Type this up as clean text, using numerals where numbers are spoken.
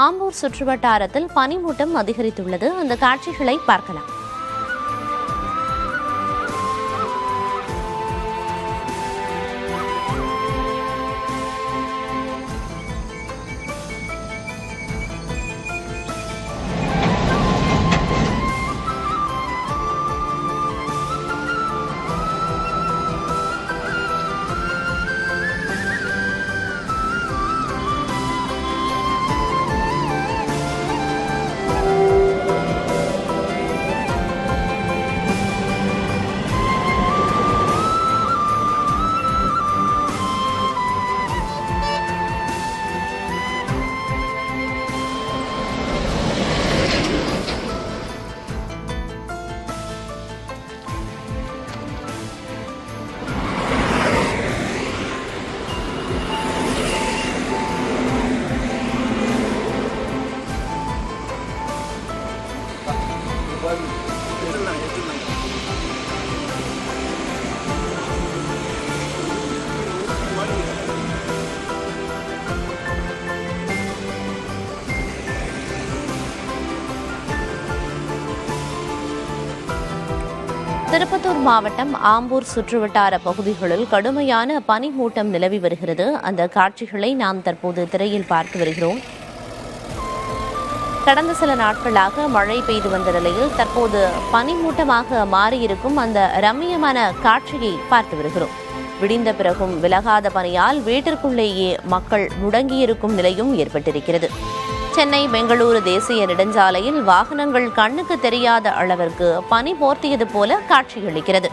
ஆம்பூர் சுற்றுவட்டாரத்தில் பனிமூட்டம் அதிகரித்துள்ளது. அந்த காட்சிகளை பார்க்கலாம். திருப்பத்தூர் மாவட்டம் ஆம்பூர் சுற்றுவட்டார பகுதிகளில் கடுமையான பனிமூட்டம் நிலவி வருகிறது. அந்த காட்சிகளை நாம் தற்போது திரையில் பார்த்து வருகிறோம். கடந்த சில நாட்களாக மழை பெய்து வந்த நிலையில் தற்போது பனிமூட்டமாக மாறியிருக்கும் அந்த ரம்மியமான காட்சியை பார்த்து வருகிறோம். விடிந்த பிறகும் விலகாத பனியால் வீட்டிற்குள்ளேயே மக்கள் முடங்கியிருக்கும் நிலையும் ஏற்பட்டிருக்கிறது. சென்னை பெங்களூரு தேசிய நெடுஞ்சாலையில் வாகனங்கள் கண்ணுக்கு தெரியாத அளவிற்கு பனி போர்த்தியது போல காட்சியளிக்கிறது.